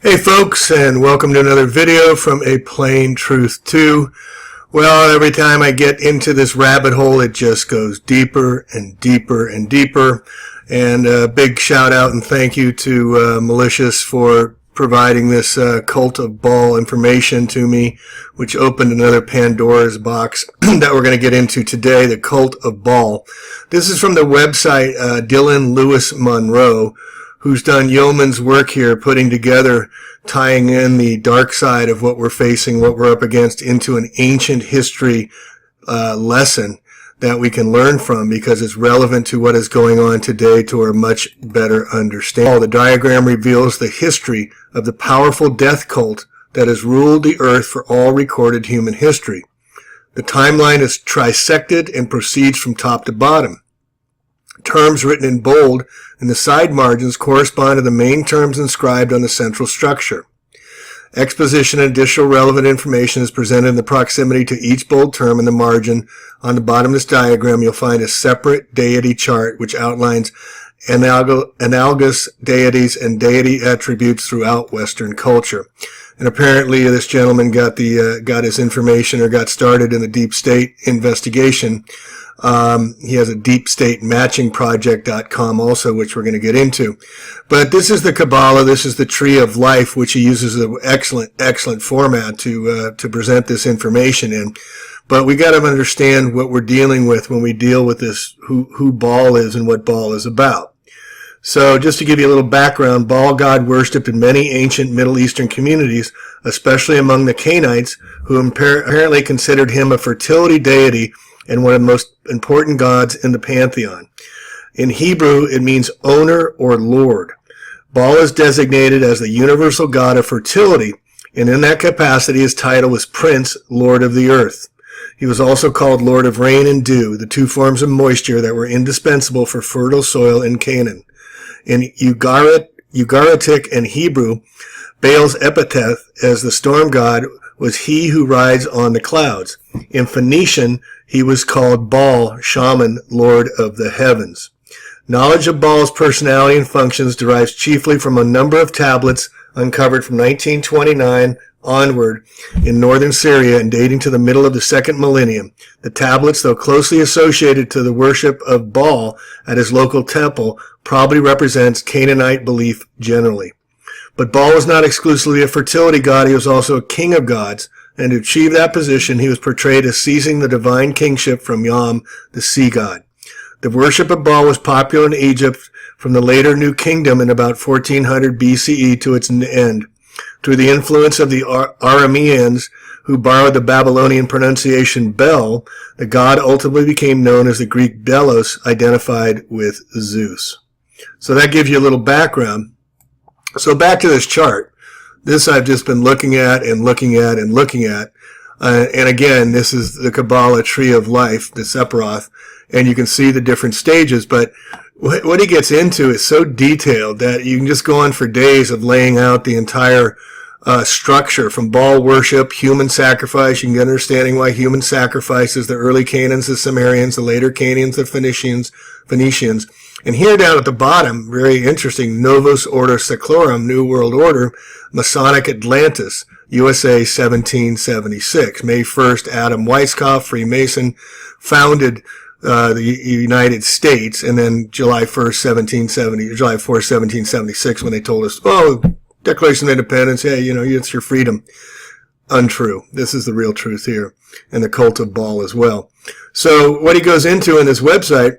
Hey folks, and welcome to another video from A Plain Truth 2. Well, every time I get into this rabbit hole, it just goes deeper and deeper and deeper. And a big shout out and thank you to Malicious for providing this cult of Baal information to me, which opened another Pandora's box that we're going to get into today, the cult of Baal. This is from the website Dylan Lewis Monroe, who's done yeoman's work here, putting together, tying in the dark side of what we're facing, what we're up against, into an ancient history lesson that we can learn from because it's relevant to what is going on today to our much better understanding. The diagram reveals the history of the powerful death cult that has ruled the earth for all recorded human history. The timeline is trisected and proceeds from top to bottom. Terms written in bold in the side margins correspond to the main terms inscribed on the central structure. Exposition and additional relevant information is presented in the proximity to each bold term in the margin. On the bottom of this diagram, you'll find a separate deity chart which outlines analogous deities and deity attributes throughout Western culture. And apparently this gentleman got his information or got started in the deep state investigation. He has a deep state matching project.com also, which we're going to get into. But this is the Kabbalah. This is the tree of life, which he uses an excellent format to present this information in. But we got to understand what we're dealing with when we deal with this, who Baal is and what Baal is about. So just to give you a little background, Baal god worshipped in many ancient Middle Eastern communities, especially among the Canaanites, who apparently considered him a fertility deity and one of the most important gods in the pantheon. In Hebrew, it means owner or lord. Baal is designated as the universal god of fertility, and in that capacity his title was Prince, Lord of the Earth. He was also called Lord of Rain and Dew, the two forms of moisture that were indispensable for fertile soil in Canaan. In Ugaritic and Hebrew, Baal's epithet as the storm god was he who rides on the clouds. In Phoenician, he was called Baal, shaman, lord of the heavens. Knowledge of Baal's personality and functions derives chiefly from a number of tablets uncovered from 1929 onward in northern Syria and dating to the middle of the second millennium. The tablets, though closely associated to the worship of Baal at his local temple, probably represents Canaanite belief generally. But Baal was not exclusively a fertility god, he was also a king of gods, and to achieve that position he was portrayed as seizing the divine kingship from Yam, the sea god. The worship of Baal was popular in Egypt from the later New Kingdom in about 1400 BCE to its end. Through the influence of the Arameans, who borrowed the Babylonian pronunciation Bel, the god ultimately became known as the Greek Delos, identified with Zeus. So that gives you a little background. So back to this chart. This I've just been looking at and looking at and looking at. And again, this is the Kabbalah tree of life, the Sephiroth, and you can see the different stages. But what he gets into is so detailed that you can just go on for days of laying out the entire structure from Baal worship, human sacrifice. You can get understanding why human sacrifices, the early Canaans, the Sumerians, the later Canaans, the Phoenicians. And here down at the bottom, very interesting, Novus Ordo Seclorum, New World Order, Masonic Atlantis, USA 1776. May 1st, Adam Weishaupt, Freemason, founded the United States, and then July 4th, 1776, when they told us, oh, Declaration of Independence, hey, it's your freedom. Untrue. This is the real truth here, and the cult of Baal as well. So what he goes into in this website,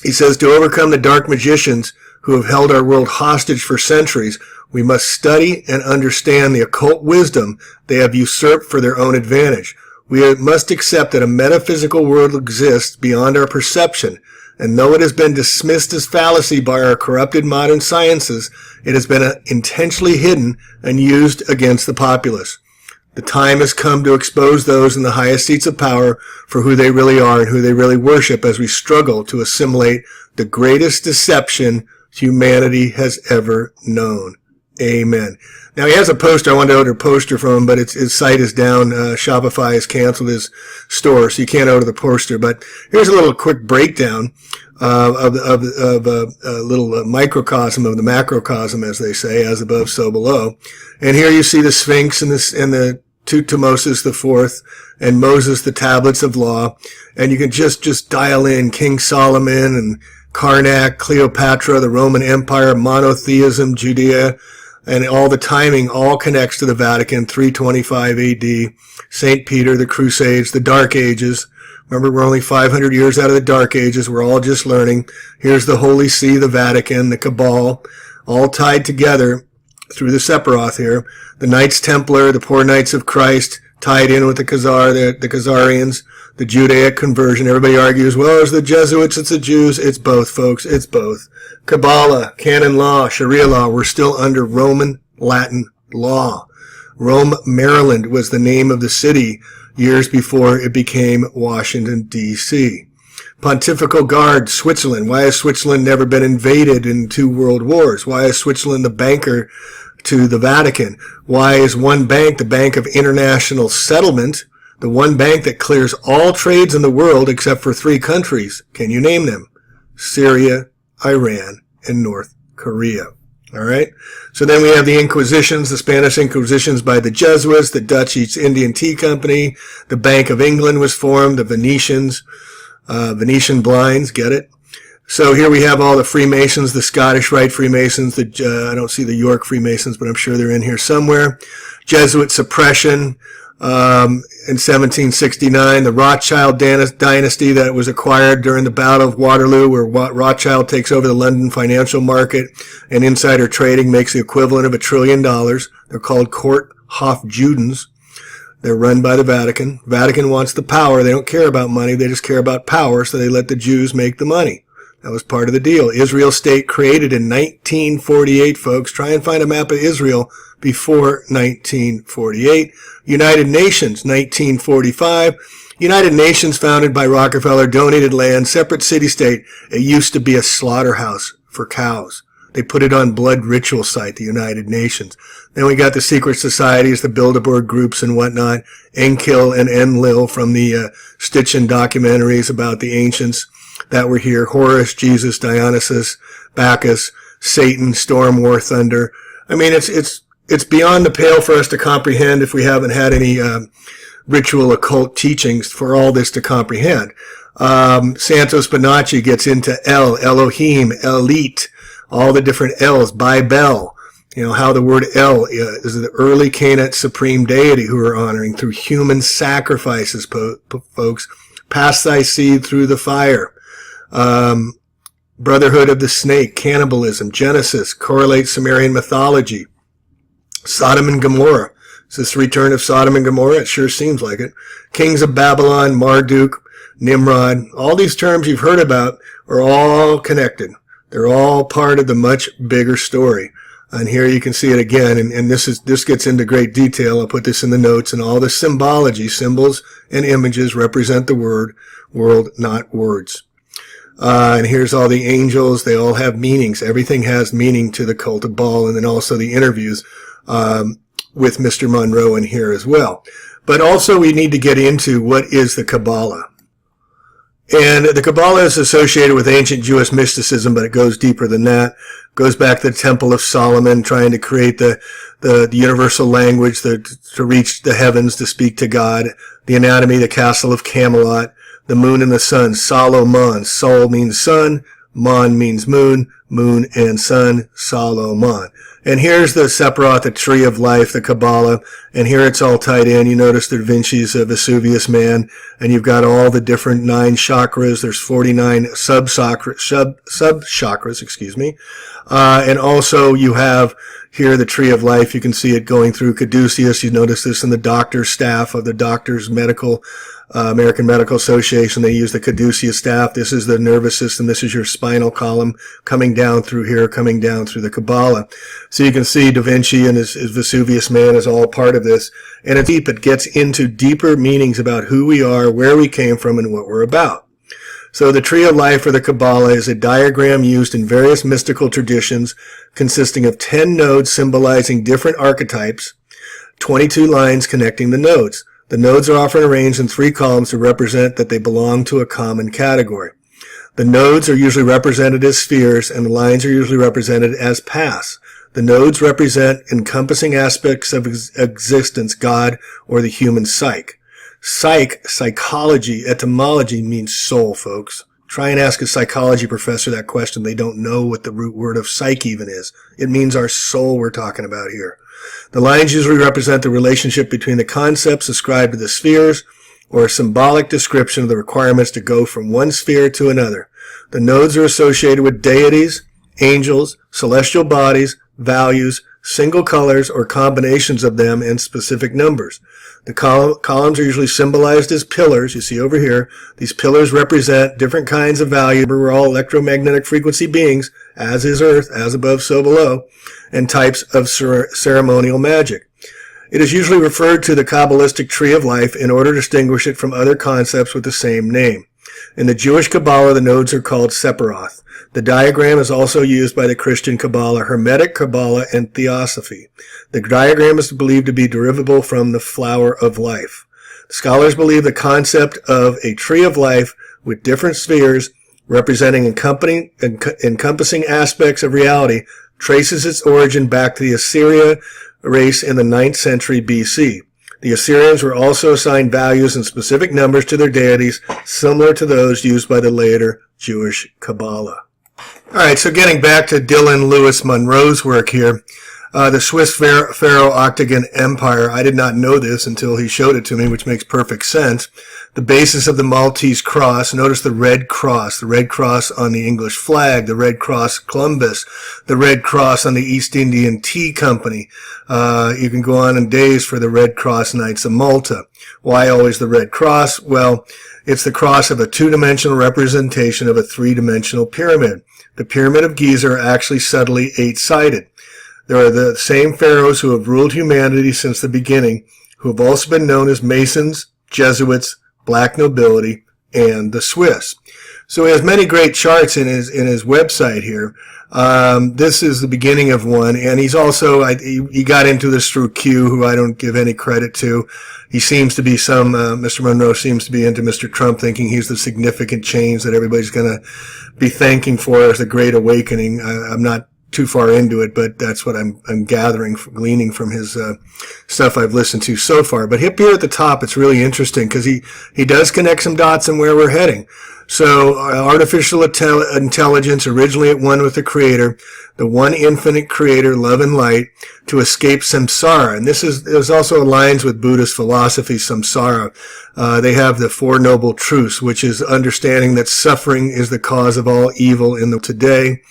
he says, to overcome the dark magicians who have held our world hostage for centuries, we must study and understand the occult wisdom they have usurped for their own advantage. We must accept that a metaphysical world exists beyond our perception, and though it has been dismissed as fallacy by our corrupted modern sciences, it has been intentionally hidden and used against the populace. The time has come to expose those in the highest seats of power for who they really are and who they really worship as we struggle to assimilate the greatest deception humanity has ever known. Amen. Now, he has a poster. I wanted to order a poster from him, but his site is down. Shopify has canceled his store, so you can't order the poster. But here's a little quick breakdown of a little microcosm of the macrocosm, as they say, as above, so below. And here you see the Sphinx and the Tutmosis the Fourth and Moses, the tablets of law. And you can just dial in King Solomon and Karnak, Cleopatra, the Roman Empire, monotheism, Judea, and all the timing all connects to the Vatican, 325 AD, St. Peter, the Crusades, the Dark Ages. Remember, we're only 500 years out of the Dark Ages. We're all just learning. Here's the Holy See, the Vatican, the Cabal, all tied together through the Sephiroth here. The Knights Templar, the Poor Knights of Christ, tied in with the Khazarians, the Judaic conversion. Everybody argues, well, it's the Jesuits, it's the Jews. It's both, folks. It's both. Kabbalah, canon law, Sharia law. We're still under Roman Latin law. Rome, Maryland was the name of the city years before it became Washington, D.C. Pontifical Guard, Switzerland. Why has Switzerland never been invaded in 2 world wars? Why is Switzerland the banker to the Vatican? Why is one bank, the Bank of International Settlement, the one bank that clears all trades in the world except for 3 countries? Can you name them? Syria, Iran, and North Korea. All right. So then we have the Inquisitions, the Spanish Inquisitions by the Jesuits, the Dutch East Indian Tea Company, the Bank of England was formed, the Venetians, Venetian blinds, get it? So here we have all the Freemasons, the Scottish Rite Freemasons, I don't see the York Freemasons, but I'm sure they're in here somewhere. Jesuit suppression, in 1769, the Rothschild dynasty that was acquired during the Battle of Waterloo, where Rothschild takes over the London financial market and insider trading makes the equivalent of $1 trillion. They're called Court Hofjudens. They're run by the Vatican. Vatican wants the power. They don't care about money. They just care about power, so they let the Jews make the money. That was part of the deal. Israel state created in 1948, folks. Try and find a map of Israel before 1948. United Nations, 1945. United Nations founded by Rockefeller, donated land, separate city-state. It used to be a slaughterhouse for cows. They put it on blood ritual site, the United Nations. Then we got the secret societies, the Bilderberg groups and whatnot, Enkill and Enlil from the Stitchen documentaries about the ancients that were here, Horus, Jesus, Dionysus, Bacchus, Satan, Storm, War, Thunder. I mean, it's beyond the pale for us to comprehend if we haven't had any ritual occult teachings for all this to comprehend. Santos Bonacci gets into Elohim, Elite, all the different L's, Bel. You know, how the word El is the early Canaanite supreme deity who are honoring through human sacrifices, folks. Pass thy seed through the fire. Brotherhood of the Snake, cannibalism, Genesis, correlate Sumerian mythology. Sodom and Gomorrah. Is this the return of Sodom and Gomorrah? It sure seems like it. Kings of Babylon, Marduk, Nimrod. All these terms you've heard about are all connected. They're all part of the much bigger story. And here you can see it again, and this gets into great detail. I'll put this in the notes, and all the symbology, symbols and images represent the world, not words. And here's all the angels. They all have meanings. Everything has meaning to the cult of Baal, and then also the interviews with Mr. Monroe in here as well. But also we need to get into what is the Kabbalah. And the Kabbalah is associated with ancient Jewish mysticism, but it goes deeper than that. It goes back to the Temple of Solomon, trying to create the universal language to reach the heavens, to speak to God. The anatomy, the castle of Camelot, the moon and the sun, Solomon. Sol means sun, Mon means moon, moon and sun, Solomon. And here's the Sephiroth, the tree of life, the Kabbalah, and here it's all tied in. You notice Da Vinci's Vesuvius Man, and you've got all the different 9 chakras. There's 49 sub-chakras, excuse me. And also you have here the tree of life. You can see it going through caduceus. You notice this in the doctor's staff of the doctor's American Medical Association. They use the caduceus staff. This is the nervous system. This is your spinal column coming down through here, coming down through the Kabbalah. So you can see Da Vinci and his Vesuvius Man is all part of this. And it's deep. It gets into deeper meanings about who we are, where we came from, and what we're about. So the tree of life, or the Kabbalah, is a diagram used in various mystical traditions consisting of 10 nodes symbolizing different archetypes, 22 lines connecting the nodes. The nodes are often arranged in 3 columns to represent that they belong to a common category. The nodes are usually represented as spheres, and the lines are usually represented as paths. The nodes represent encompassing aspects of existence, God, or the human psyche. Psychology, etymology means soul, folks. Try and ask a psychology professor that question. They don't know what the root word of psyche even is. It means our soul we're talking about here. The lines usually represent the relationship between the concepts ascribed to the spheres, or a symbolic description of the requirements to go from one sphere to another. The nodes are associated with deities, angels, celestial bodies, values, single colors, or combinations of them in specific numbers. The columns are usually symbolized as pillars. You see over here, these pillars represent different kinds of value. We're all electromagnetic frequency beings, as is Earth, as above, so below, and types of ceremonial magic. It is usually referred to the Kabbalistic tree of life in order to distinguish it from other concepts with the same name. In the Jewish Kabbalah, the nodes are called Sephiroth. The diagram is also used by the Christian Kabbalah, Hermetic Kabbalah, and Theosophy. The diagram is believed to be derivable from the flower of life. Scholars believe the concept of a tree of life with different spheres representing encompassing aspects of reality traces its origin back to the Assyria race in the 9th century BC. The Assyrians were also assigned values and specific numbers to their deities, similar to those used by the later Jewish Kabbalah. All right, so getting back to Dylan Lewis Monroe's work here, the Swiss Pharaoh Octagon Empire, I did not know this until he showed it to me, which makes perfect sense. The basis of the Maltese cross, notice the red cross on the English flag, the red cross Columbus, the red cross on the East Indian Tea Company. You can go on in days for the Red Cross Knights of Malta. Why always the red cross? Well, it's the cross of a two-dimensional representation of a three-dimensional pyramid. The Pyramid of Giza are actually subtly eight-sided. There are the same pharaohs who have ruled humanity since the beginning, who have also been known as Masons, Jesuits, Black nobility, and the Swiss. So he has many great charts in his website here. This is the beginning of one, and he's also, he got into this through Q, who I don't give any credit to. He seems to be Mr. Monroe seems to be into Mr. Trump, thinking he's the significant change that everybody's going to be thanking for as the Great Awakening. I'm not too far into it, but that's what I'm gleaning from his stuff I've listened to so far. But up here at the top, it's really interesting because he does connect some dots on where we're heading. So artificial intelligence, originally at one with the Creator, the one infinite Creator, love and light, to escape samsara. And this also aligns with Buddhist philosophy, samsara. They have the Four Noble Truths, which is understanding that suffering is the cause of all evil in the today.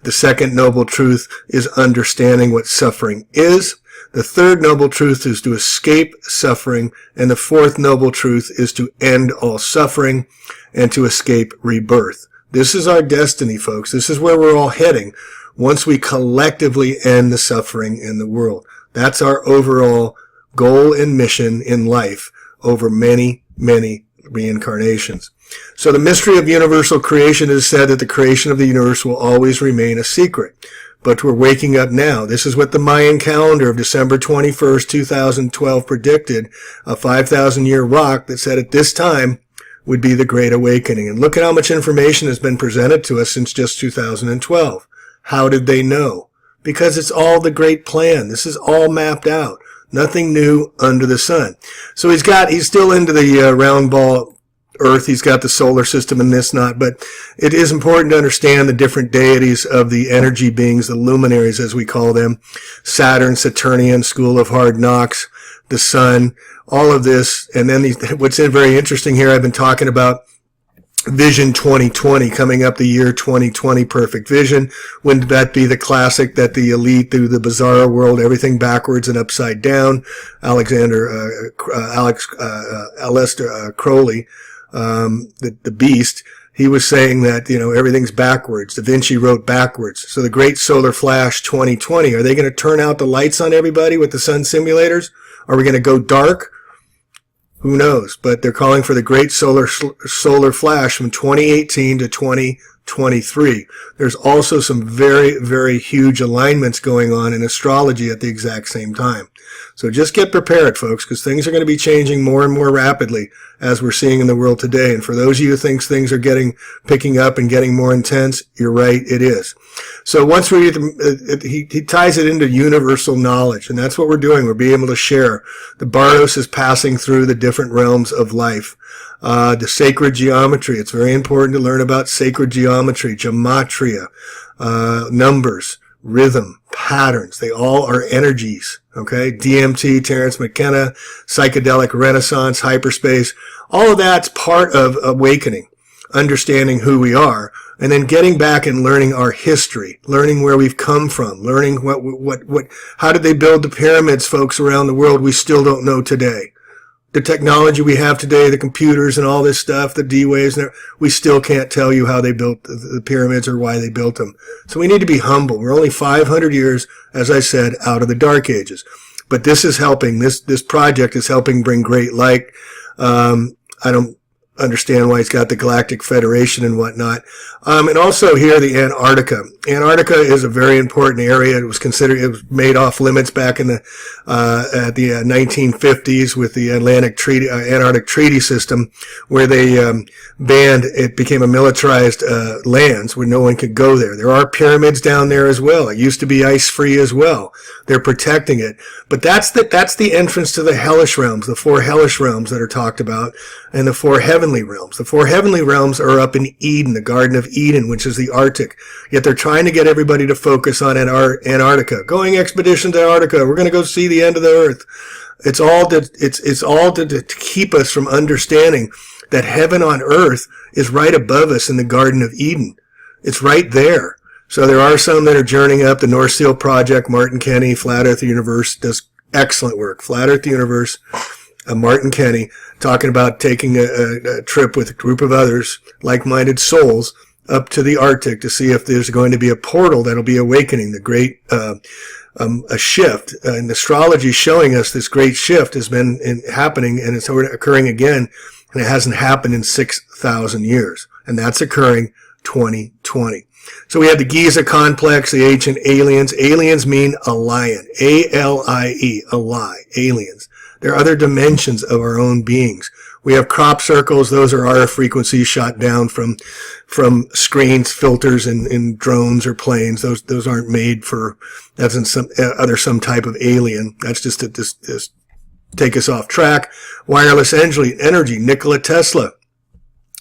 The second noble truth is understanding what suffering is. The third noble truth is to escape suffering. And the fourth noble truth is to end all suffering and to escape rebirth. This is our destiny, folks. This is where we're all heading once we collectively end the suffering in the world. That's our overall goal and mission in life over many, many reincarnations. So the mystery of universal creation is said that the creation of the universe will always remain a secret. But we're waking up now. This is what the Mayan calendar of December 21st, 2012 predicted, a 5,000-year rock that said at this time would be the Great Awakening. And look at how much information has been presented to us since just 2012. How did they know? Because it's all the great plan. This is all mapped out. Nothing new under the sun. So he's still into the round ball Earth. He's got the solar system and this not, but it is important to understand the different deities of the energy beings, the luminaries as we call them, Saturn, Saturnian, School of Hard Knocks, the sun, all of this. And then what's very interesting here, I've been talking about Vision 2020 coming up, the year 2020, perfect vision. Wouldn't that be the classic that the elite through the bizarre world, everything backwards and upside down? Aleister Crowley, the beast, he was saying that, everything's backwards. Da Vinci wrote backwards. So the Great Solar Flash 2020, are they going to turn out the lights on everybody with the sun simulators? Are we going to go dark? Who knows? But they're calling for the Great Solar Flash from 2018 to 2020. 2023. There's also some very, very huge alignments going on in astrology at the exact same time. So just get prepared, folks, because things are going to be changing more and more rapidly as we're seeing in the world today. And for those of you who think things are picking up and getting more intense, you're right, it is. So once he ties it into universal knowledge, and that's what we're doing. We're being able to share. The Bardos is passing through the different realms of life. The sacred geometry. It's very important to learn about sacred geometry, gematria, numbers, rhythm, patterns. They all are energies. Okay, DMT, Terence McKenna, psychedelic renaissance, hyperspace. All of that's part of awakening, understanding who we are, and then getting back and learning our history, learning where we've come from, learning how did they build the pyramids, folks, around the world we still don't know today. The technology we have today, the computers and all this stuff, the D-waves, we still can't tell you how they built the pyramids or why they built them. So we need to be humble. We're only 500 years, as I said, out of the Dark Ages. But this is helping. This project is helping bring great light. I don't understand why it's got the Galactic Federation and whatnot. And also here, the Antarctica. Antarctica is a very important area. It was made off limits back in the 1950s with the Antarctic Treaty System, where they banned, it became a militarized lands where no one could go there. There are pyramids down there as well. It used to be ice-free as well. They're protecting it. But that's the entrance to the hellish realms, the 4 hellish realms that are talked about, and the 4 heavenly realms. The 4 heavenly realms are up in Eden, the Garden of Eden, which is the Arctic. Yet they're trying to get everybody to focus on Antarctica. Going expedition to Antarctica. We're going to go see the end of the earth. It's all to keep us from understanding that heaven on earth is right above us in the Garden of Eden. It's right there. So there are some that are journeying up. The North Seal Project, Martin Kenny, Flat Earth Universe does excellent work. Flat Earth Universe, Martin Kenny, talking about taking a trip with a group of others, like-minded souls, up to the Arctic to see if there's going to be a portal that'll be awakening, the great a shift. And astrology showing us this great shift has been happening, and it's occurring again, and it hasn't happened in 6,000 years. And that's occurring 2020. So we have the Giza complex, the ancient aliens. Aliens mean alien. A-L-I-E, ally, aliens. There are other dimensions of our own beings. We have crop circles. Those are RF frequencies shot down from screens, filters in drones or planes. Those aren't made for, that's in some type of alien. That's just to just take us off track. Wireless energy, Nikola Tesla.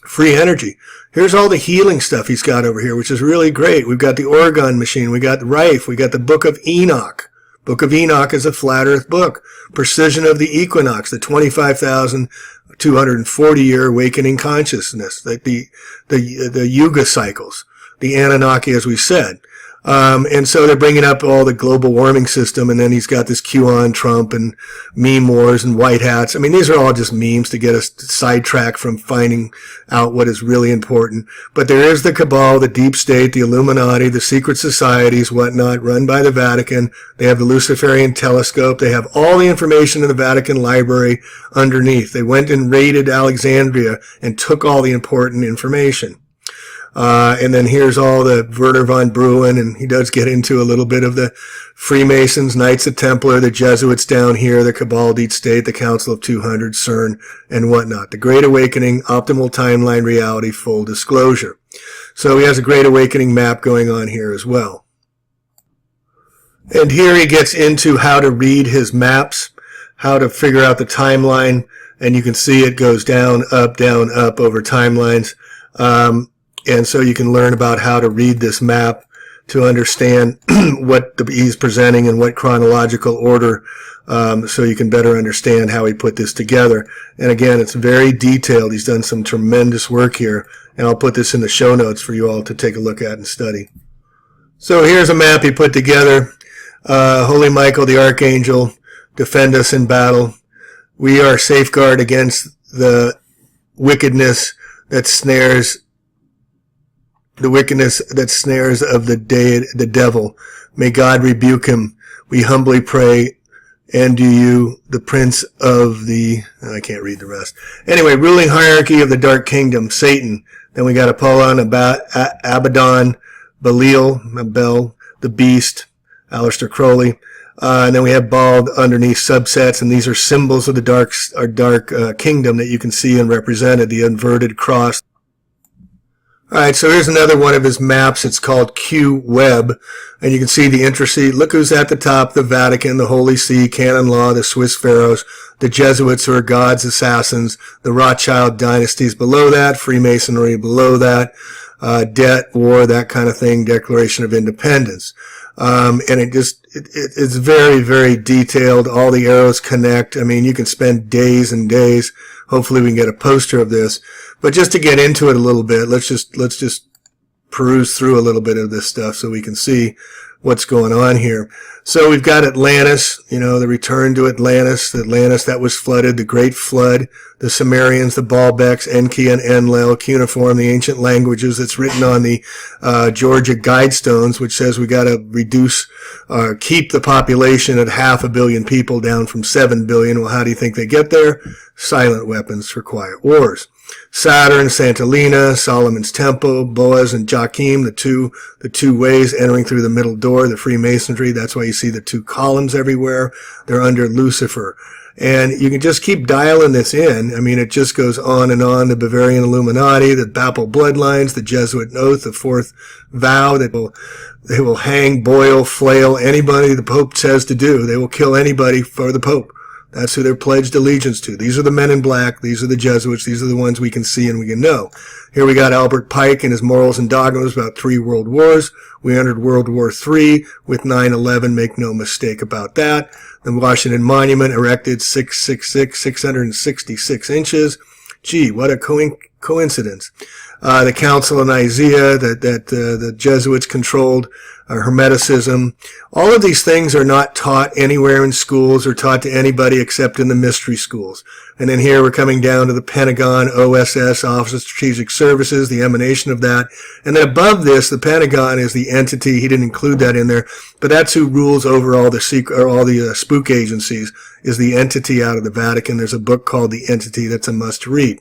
Free energy. Here's all the healing stuff he's got over here, which is really great. We've got the Oregon machine. We got Rife. We got the Book of Enoch. Book of Enoch is a flat earth book. Precision of the Equinox, the 25,240-year awakening consciousness, the Yuga cycles, the Anunnaki, as we said. And so they're bringing up all the global warming system, and then he's got this QAnon, Trump, and meme wars and white hats. I mean, these are all just memes to get us sidetracked from finding out what is really important. But there is the cabal, the deep state, the Illuminati, the secret societies, whatnot, run by the Vatican. They have the Luciferian telescope. They have all the information in the Vatican library underneath. They went and raided Alexandria and took all the important information. And then here's all the Werner von Braun, and he does get into a little bit of the Freemasons, Knights of Templar, the Jesuits down here, the Cabal, Deep State, the Council of 200, CERN, and whatnot. The Great Awakening, Optimal Timeline Reality, Full Disclosure. So he has a Great Awakening map going on here as well. And here he gets into how to read his maps, how to figure out the timeline, and you can see it goes down, up, over timelines. And so you can learn about how to read this map to understand what he's presenting in what chronological order, so you can better understand how he put this together. And again, it's very detailed. He's done some tremendous work here, and I'll put this in the show notes for you all to take a look at and study. So here's a map he put together. Holy Michael, the Archangel, defend us in battle. We are safeguard against the wickedness that snares of the devil. May God rebuke him. We humbly pray and do you, the prince of the, I can't read the rest. Anyway, ruling hierarchy of the dark kingdom, Satan. Then we got Apollon, Abaddon, Bel, the beast, Aleister Crowley. And then we have Baal underneath subsets, and these are symbols of the dark kingdom that you can see and represented, the inverted cross. All right, so here's another one of his maps. It's called Q Web, and you can see the intricacy. Look who's at the top: the Vatican, the Holy See, canon law, the Swiss pharaohs, the Jesuits, who are God's assassins, the Rothschild dynasties below that, Freemasonry below that, debt, war, that kind of thing, Declaration of Independence. And it's very, very detailed. All the arrows connect. I mean, you can spend days and days. Hopefully we can get a poster of this. But just to get into it a little bit, let's just peruse through a little bit of this stuff so we can see what's going on here. So we've got Atlantis, the return to Atlantis, that was flooded, the Great Flood, the Sumerians, the Baalbeks, Enki and Enlil, cuneiform, the ancient languages. It's written on the Georgia Guidestones, which says we got to keep the population at 500 million people down from 7 billion. Well, how do you think they get there? Silent weapons for quiet wars. Saturn, Santalina, Solomon's Temple, Boaz and Joachim, the two ways entering through the middle door, the Freemasonry. That's why you see the two columns everywhere. They're under Lucifer. And you can just keep dialing this in. I mean, it just goes on and on. The Bavarian Illuminati, the Baal bloodlines, the Jesuit oath, the fourth vow that they will hang, boil, flail anybody the Pope says to do. They will kill anybody for the Pope. That's who they're pledged allegiance to. These are the men in black. These are the Jesuits. These are the ones we can see and we can know. Here we got Albert Pike and his morals and dogmas about 3 world wars. We entered World War III with 9/11. Make no mistake about that. The Washington Monument erected 666 inches. Gee, what a coincidence. The Council of Nicaea that the Jesuits controlled, Hermeticism. All of these things are not taught anywhere in schools or taught to anybody except in the mystery schools. And then here we're coming down to the Pentagon, OSS, Office of Strategic Services, the emanation of that. And then above this, the Pentagon is the entity. He didn't include that in there, but that's who rules over all the spook agencies, is the entity out of the Vatican. There's a book called The Entity that's a must read.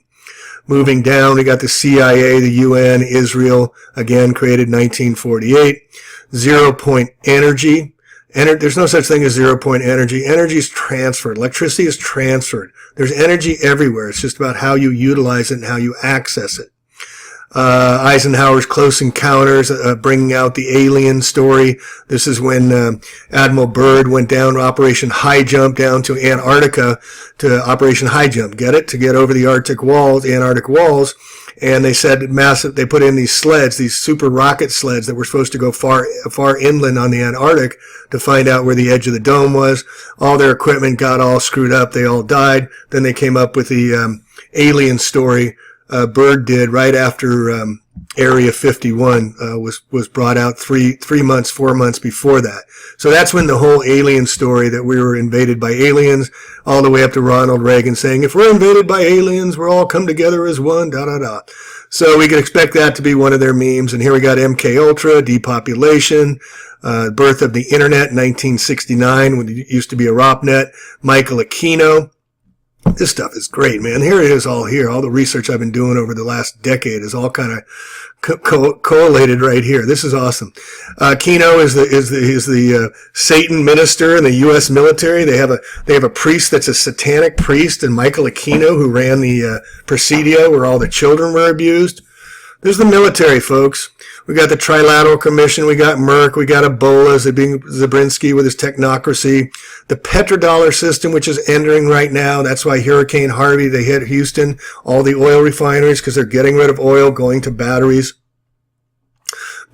Moving down, we got the CIA, the UN, Israel, again created 1948. 0-point energy. There's no such thing as 0-point energy. Energy is transferred. Electricity is transferred. There's energy everywhere. It's just about how you utilize it and how you access it. Eisenhower's Close Encounters, bringing out the alien story. This is when Admiral Byrd went down Operation High Jump down to Antarctica, to Operation High Jump. Get it? To get over the Arctic walls, the Antarctic walls. And they said they put in these sleds, these super rocket sleds that were supposed to go far inland on the Antarctic to find out where the edge of the dome was. All their equipment got all screwed up. They all died. Then they came up with the alien story. Byrd did right after Area 51 was brought out 4 months before that. So that's when the whole alien story, that we were invaded by aliens, all the way up to Ronald Reagan saying, if we're invaded by aliens, we're all come together as one, So we could expect that to be one of their memes. And here we got MK Ultra, depopulation, birth of the internet in 1969, when it used to be a ROPNet, Michael Aquino. This stuff is great, man. Here it is all here. All the research I've been doing over the last decade is all kind of correlated right here. This is awesome. Aquino is the Satan minister in the U.S. military. They have a priest that's a satanic priest, and Michael Aquino, who ran the Presidio where all the children were abused. There's the military, folks. We got the Trilateral Commission. We got Merck. We got Ebola, Zabriskie with his technocracy. The petrodollar system, which is entering right now. That's why Hurricane Harvey, they hit Houston, all the oil refineries, because they're getting rid of oil, going to batteries.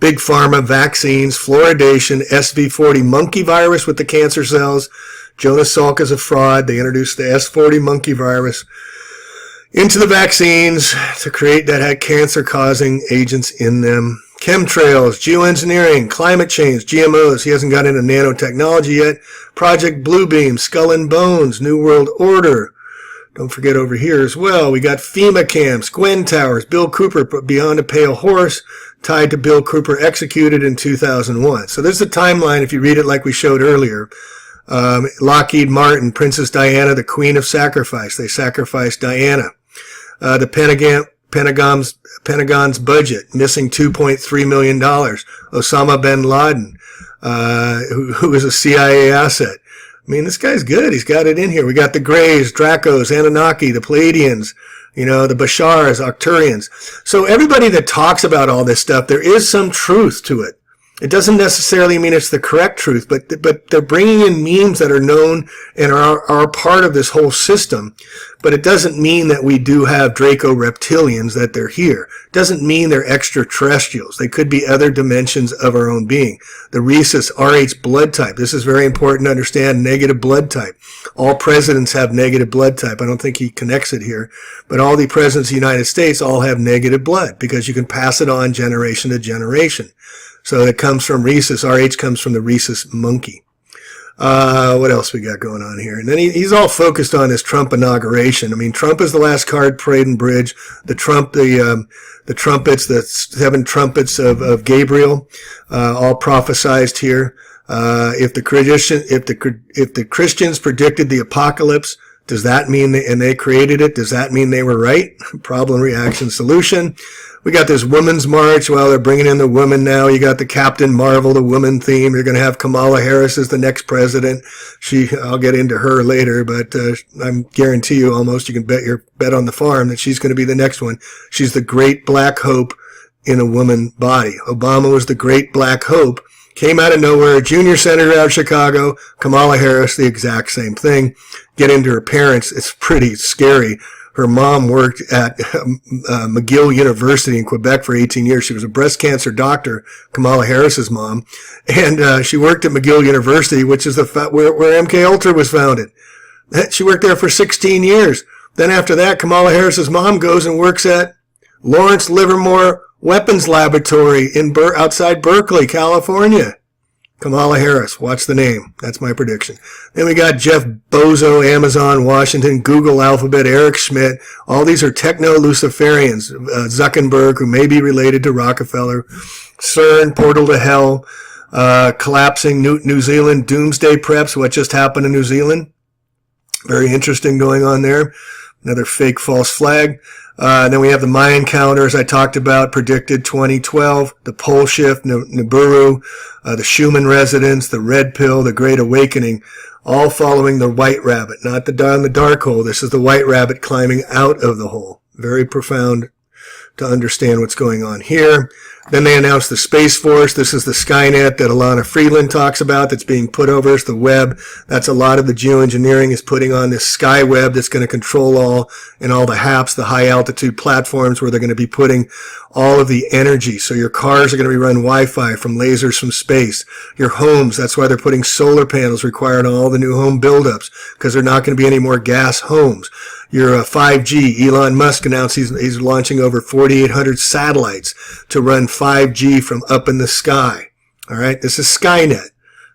Big pharma, vaccines, fluoridation, SV40 monkey virus with the cancer cells. Jonas Salk is a fraud. They introduced the S40 monkey virus into the vaccines to create that had cancer-causing agents in them. Chemtrails, geoengineering, climate change, GMOs. He hasn't got into nanotechnology yet. Project Bluebeam, Skull and Bones, New World Order. Don't forget over here as well, we got FEMA camps, Gwen Towers, Bill Cooper Beyond a Pale Horse, tied to Bill Cooper executed in 2001. So there's the timeline if you read it like we showed earlier. Lockheed Martin, Princess Diana, the Queen of Sacrifice. They sacrificed Diana. The Pentagon's budget, missing $2.3 million. Osama bin Laden, who was a CIA asset. I mean, this guy's good. He's got it in here. We got the Greys, Dracos, Anunnaki, the Pleiadians, the Bashars, Arcturians. So everybody that talks about all this stuff, there is some truth to it. It doesn't necessarily mean it's the correct truth, but they're bringing in memes that are known and are part of this whole system. But it doesn't mean that we do have Draco reptilians, that they're here. It doesn't mean they're extraterrestrials. They could be other dimensions of our own being. The rhesus RH blood type. This is very important to understand. Negative blood type. All presidents have negative blood type. I don't think he connects it here. But all the presidents of the United States all have negative blood because you can pass it on generation to generation. So it comes from rhesus. RH comes from the rhesus monkey. What else we got going on here? And then he's all focused on his Trump inauguration. I mean, Trump is the last card parade and bridge. The trumpets, the 7 trumpets of Gabriel, all prophesized here. If the Christians predicted the apocalypse, does that mean and they created it? Does that mean they were right? Problem, reaction, solution. We got this women's march. Well, they're bringing in the woman now. You got the Captain Marvel, the woman theme. You're going to have Kamala Harris as the next president. I'll get into her later, but I guarantee you almost you can bet on the farm that she's going to be the next one. She's the great black hope in a woman body. Obama was the great black hope. Came out of nowhere, junior senator out of Chicago. Kamala Harris, the exact same thing. Get into her parents. It's pretty scary. Her mom worked at McGill University in Quebec for 18 years. She was a breast cancer doctor, Kamala Harris's mom. And she worked at McGill University, which is where MK Ultra was founded. She worked there for 16 years. Then after that, Kamala Harris's mom goes and works at Lawrence Livermore Weapons Laboratory outside Berkeley, California. Kamala Harris, watch the name. That's my prediction. Then we got Jeff Bezos, Amazon, Washington, Google, Alphabet, Eric Schmidt. All these are techno-Luciferians. Zuckerberg, who may be related to Rockefeller. CERN, Portal to Hell. Collapsing New Zealand, Doomsday Preps, what just happened in New Zealand. Very interesting going on there. Another fake false flag. Then we have the Mayan calendar, as I talked about, predicted 2012, the pole shift, Nibiru, the Schumann resonance, the red pill, the Great Awakening, all following the white rabbit, not the dark hole. This is the white rabbit climbing out of the hole. Very profound to understand what's going on here. Then they announced the Space Force. This is the Skynet that Alana Freeland talks about that's being put over as the web. That's a lot of the geoengineering is putting on this sky web that's going to control all the HAPs, the high altitude platforms where they're going to be putting all of the energy. So your cars are going to be run Wi-Fi from lasers from space. Your homes, that's why they're putting solar panels required on all the new home buildups because they're not going to be any more gas homes. Your 5G, Elon Musk announced he's launching over 4,800 satellites to run 5G from up in the sky. All right, this is Skynet.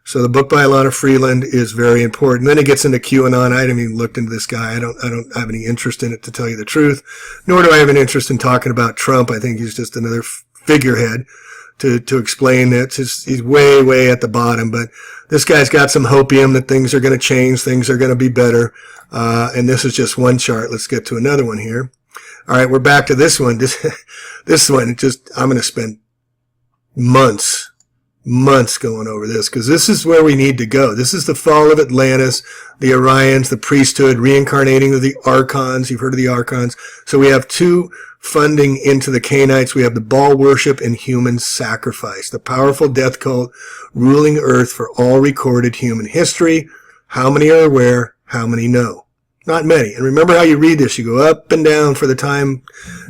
So the book by Alana Freeland is very important. Then it gets into QAnon. I haven't even looked into this guy. I don't have any interest in it, to tell you the truth. Nor do I have an interest in talking about Trump. I think he's just another figurehead to explain that. He's way, way at the bottom. But this guy's got some hopium that things are going to change. Things are going to be better. And this is just one chart. Let's get to another one here. All right, we're back to this one. This one, I'm going to spend months going over this because this is where we need to go. This is the fall of Atlantis, the Orions, the priesthood, reincarnating of the Archons. You've heard of the Archons. So we have two funding into the Cainites. We have the Baal worship and human sacrifice, the powerful death cult ruling Earth for all recorded human history. How many are aware? How many know? Not many. And remember how you read this. You go up and down for the time.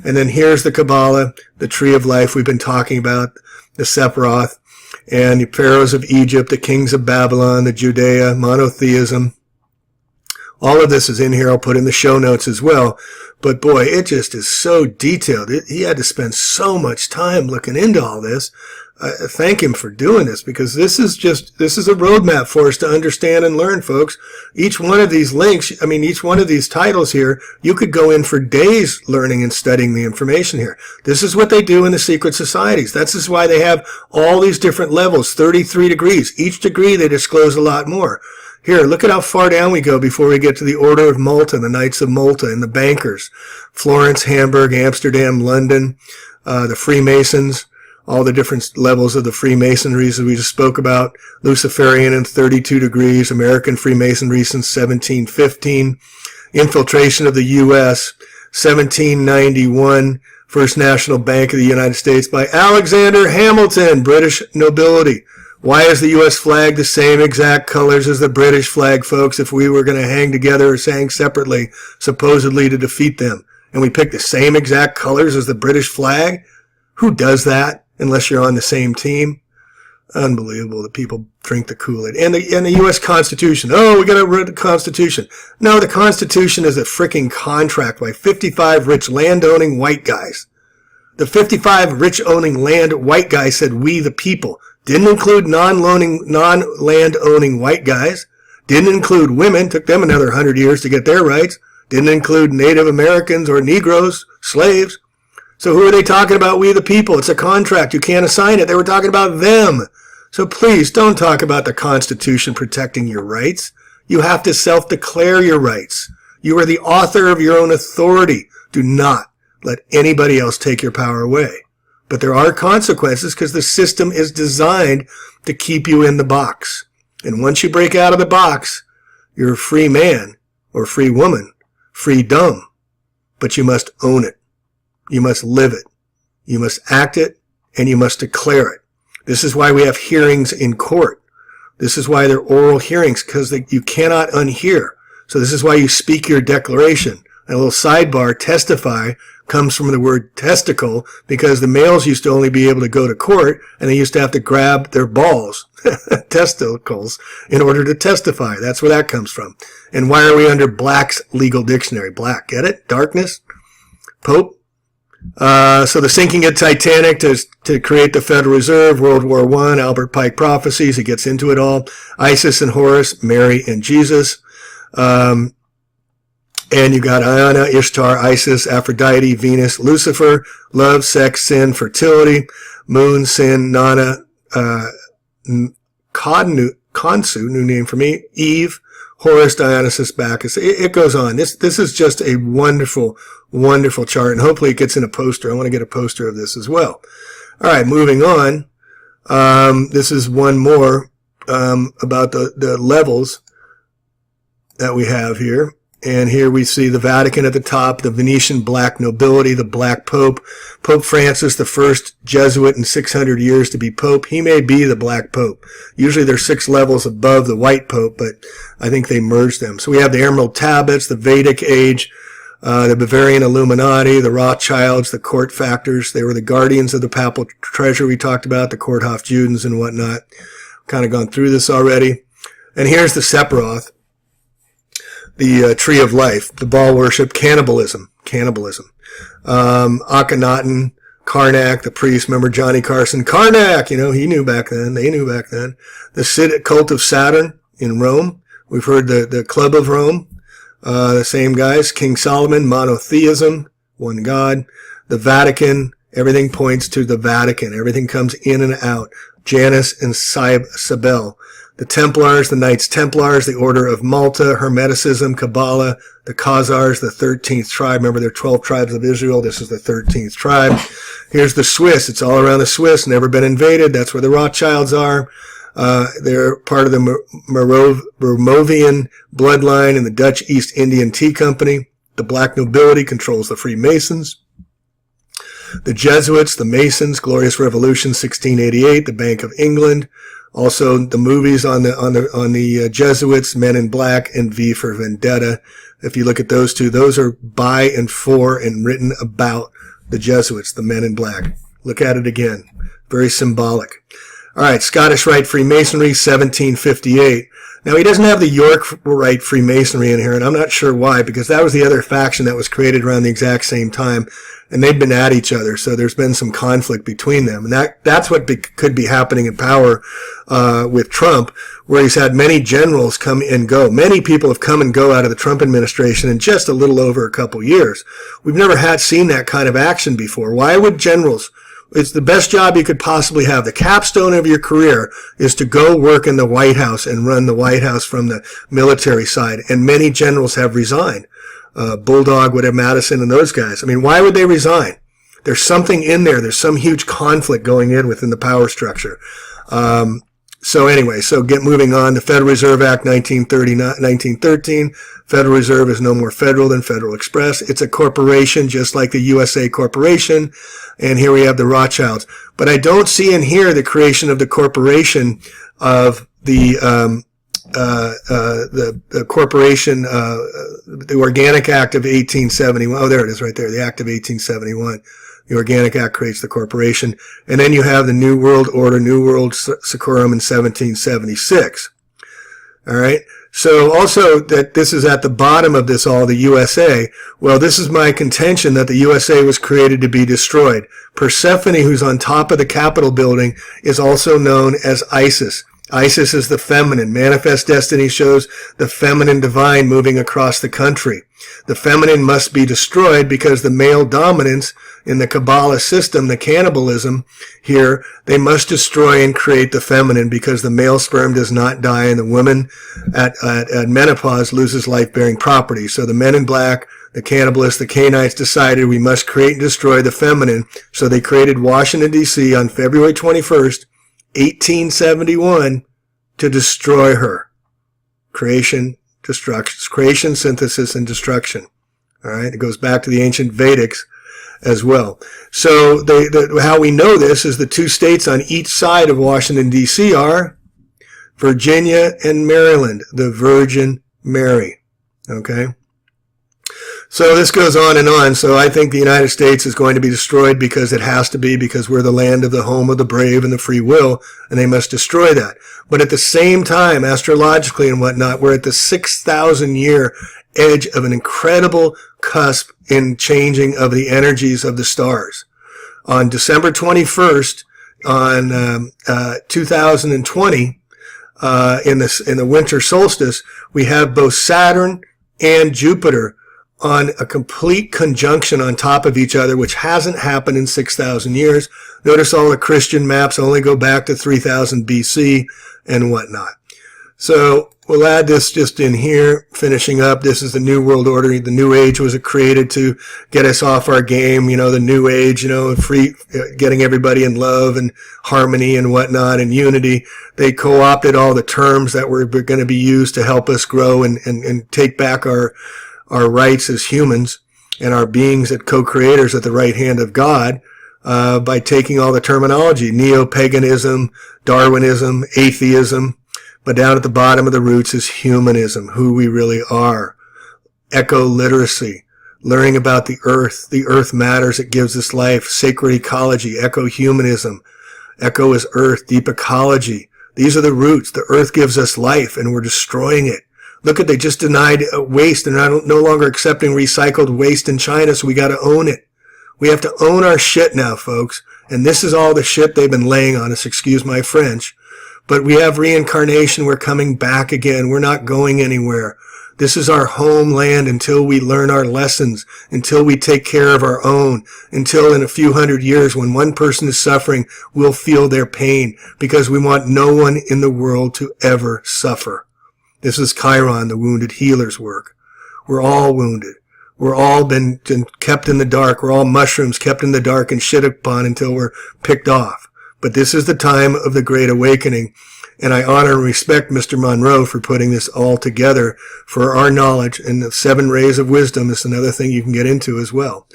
And then here's the Kabbalah, the tree of life we've been talking about, the Sephiroth, and the pharaohs of Egypt, the kings of Babylon, the Judea, monotheism. All of this is in here. I'll put in the show notes as well. But boy, it just is so detailed. He had to spend so much time looking into all this. Thank him for doing this because this is a roadmap for us to understand and learn, folks. Each one of these links, each one of these titles here, you could go in for days learning and studying the information here. This is what they do in the secret societies. This is why they have all these different levels, 33 degrees. Each degree they disclose a lot more. Here, look at how far down we go before we get to the Order of Malta, the Knights of Malta, and the bankers. Florence, Hamburg, Amsterdam, London, the Freemasons, all the different levels of the Freemasonries that we just spoke about. Luciferian in 32 degrees, American Freemasonry since 1715. Infiltration of the U.S., 1791, First National Bank of the United States by Alexander Hamilton, British nobility. Why is the U.S. flag the same exact colors as the British flag, folks, if we were going to hang together or hang separately, supposedly to defeat them? And we pick the same exact colors as the British flag? Who does that unless you're on the same team? Unbelievable that people drink the Kool-Aid. And the U.S. Constitution. Oh, we got to read the Constitution. No, the Constitution is a freaking contract by 55 rich land-owning white guys. The 55 rich-owning land white guys said, we the people. Didn't include non-land-owning white guys. Didn't include women. Took them another 100 years to get their rights. Didn't include Native Americans or Negroes, slaves. So who are they talking about? We the people. It's a contract. You can't assign it. They were talking about them. So please don't talk about the Constitution protecting your rights. You have to self-declare your rights. You are the author of your own authority. Do not let anybody else take your power away. But there are consequences because the system is designed to keep you in the box. And once you break out of the box, you're a free man or free woman, freedom. But you must own it. You must live it. You must act it, and you must declare it. This is why we have hearings in court. This is why they're oral hearings, because you cannot unhear. So this is why you speak your declaration. A little sidebar, testify, comes from the word testicle, because the males used to only be able to go to court, and they used to have to grab their balls, testicles, in order to testify. That's where that comes from. And why are we under Black's legal dictionary? Black, get it? Darkness? Pope? So the sinking of Titanic to create the Federal Reserve, World War I, Albert Pike prophecies, he gets into it all. Isis and Horus, Mary and Jesus. And you got Iona, Ishtar, Isis, Aphrodite, Venus, Lucifer, love, sex, sin, fertility, moon, sin, Nana, Khonsu, new name for me, Eve, Horus, Dionysus, Bacchus. It goes on. This is just a wonderful, wonderful chart, and hopefully it gets in a poster. I want to get a poster of this as well. All right, moving on. This is one more about the levels that we have here. And here we see the Vatican at the top, the Venetian black nobility, the black pope, Pope Francis, the first Jesuit in 600 years to be pope. He may be the black pope. Usually they're 6 levels above the white pope, but I think they merged them. So we have the Emerald Tablets, the Vedic Age, the Bavarian Illuminati, the Rothschilds, the court factors. They were the guardians of the papal treasure we talked about, the Courthof Judens and whatnot. Kind of gone through this already. And here's the Sephiroth. The Tree of Life, the Baal worship, cannibalism. Akhenaten, Karnak, the priest, remember Johnny Carson? Karnak, he knew back then, they knew back then. The cult of Saturn in Rome, we've heard the Club of Rome, the same guys, King Solomon, monotheism, one God. The Vatican, everything points to the Vatican, everything comes in and out. Janus and Cybele. The Templars, the Knights Templars, the Order of Malta, Hermeticism, Kabbalah, the Khazars, the 13th tribe. Remember, there are 12 tribes of Israel. This is the 13th tribe. Here's the Swiss. It's all around the Swiss, never been invaded. That's where the Rothschilds are. They're part of the Moravian bloodline and the Dutch East Indian Tea Company. The black nobility controls the Freemasons. The Jesuits, the Masons, Glorious Revolution, 1688, the Bank of England. Also, the movies on the Jesuits, Men in Black and V for Vendetta. If you look at those two, those are by and for and written about the Jesuits, the Men in Black. Look at it again. Very symbolic. All right, Scottish Rite Freemasonry, 1758. Now, he doesn't have the York Rite Freemasonry in here, and I'm not sure why, because that was the other faction that was created around the exact same time, and they've been at each other, so there's been some conflict between them. And that's what could be happening in power with Trump, where he's had many generals come and go. Many people have come and go out of the Trump administration in just a little over a couple years. We've never seen that kind of action before. Why would generals It's the best job you could possibly have. The capstone of your career is to go work in the White House and run the White House from the military side. And many generals have resigned. Bulldog, Madison, and those guys. I mean, why would they resign? There's something in there. There's some huge conflict going in within the power structure. So anyway, moving on. The Federal Reserve Act 1913. Federal Reserve is no more federal than Federal Express. It's a corporation, just like the USA Corporation. And here we have the Rothschilds. But I don't see in here the creation of the corporation of the corporation, the Organic Act of 1871. Oh, there it is right there. The Act of 1871. The Organic Act creates the corporation. And then you have the New World Order, New World Secorum in 1776. All right. So also that this is at the bottom of this all, the USA. Well, this is my contention that the USA was created to be destroyed. Persephone, who's on top of the Capitol building, is also known as Isis. Isis is the feminine. Manifest Destiny shows the feminine divine moving across the country. The feminine must be destroyed because the male dominance in the Kabbalah system, the cannibalism here, they must destroy and create the feminine because the male sperm does not die and the woman at menopause loses life-bearing property. So the men in black, the cannibalists, the Canaanites decided we must create and destroy the feminine. So they created Washington, D.C. on February 21st, 1871 to destroy her. Creation, destruction, creation, synthesis, and destruction. All right. It goes back to the ancient Vedics as well. So how we know this is the two states on each side of Washington, D.C. are Virginia and Maryland, the Virgin Mary. Okay. So this goes on and on. So I think the United States is going to be destroyed because it has to be, because we're the land of the home of the brave and the free will, and they must destroy that. But at the same time, astrologically and whatnot, we're at the 6,000-year edge of an incredible cusp in changing of the energies of the stars. On December 21st, on 2020, in the winter solstice, we have both Saturn and Jupiter on a complete conjunction on top of each other, which hasn't happened in 6,000 years. Notice all the Christian maps only go back to 3000 BC and whatnot. So we'll add this just in here, finishing up. This is the New World Order. The New Age was created to get us off our game, the New Age, free, getting everybody in love and harmony and whatnot and unity. They co-opted all the terms that were going to be used to help us grow and take back our rights as humans and our beings as co-creators at the right hand of God, by taking all the terminology, neo-paganism, Darwinism, atheism, but down at the bottom of the roots is humanism, who we really are. Eco-literacy, learning about the earth matters, it gives us life, sacred ecology, eco-humanism, eco is earth, deep ecology. These are the roots. The earth gives us life and we're destroying it. Look at, they just denied waste and are no longer accepting recycled waste in China, so we got to own it. We have to own our shit now, folks. And this is all the shit they've been laying on us, excuse my French. But we have reincarnation. We're coming back again. We're not going anywhere. This is our homeland until we learn our lessons, until we take care of our own, until in a few hundred years when one person is suffering, we'll feel their pain because we want no one in the world to ever suffer. This is Chiron, the wounded healer's work. We're all wounded. We're all been kept in the dark. We're all mushrooms kept in the dark and shit upon until we're picked off. But this is the time of the Great Awakening. And I honor and respect Mr. Monroe for putting this all together for our knowledge. And the 7 rays of wisdom is another thing you can get into as well.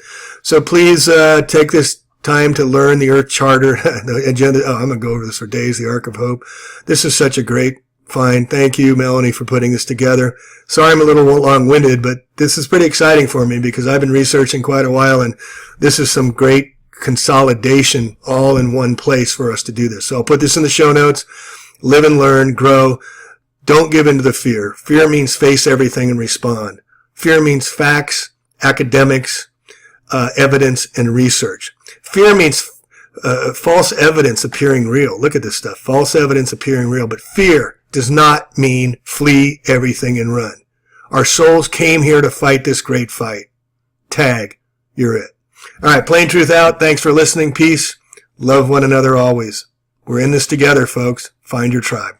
So please take this time to learn the Earth Charter, the agenda. Oh, I'm going to go over this for days, the Ark of Hope. This is such a great find. Thank you, Melanie, for putting this together. Sorry I'm a little long-winded, but this is pretty exciting for me because I've been researching quite a while, and this is some great consolidation all in one place for us to do this. So I'll put this in the show notes. Live and learn, grow. Don't give in to the fear. Fear means face everything and respond. Fear means facts, academics, evidence, and research. Fear means false evidence appearing real. Look at this stuff. False evidence appearing real. But fear does not mean flee everything and run. Our souls came here to fight this great fight. Tag. You're it. All right. Plain Truth out. Thanks for listening. Peace. Love one another always. We're in this together, folks. Find your tribe.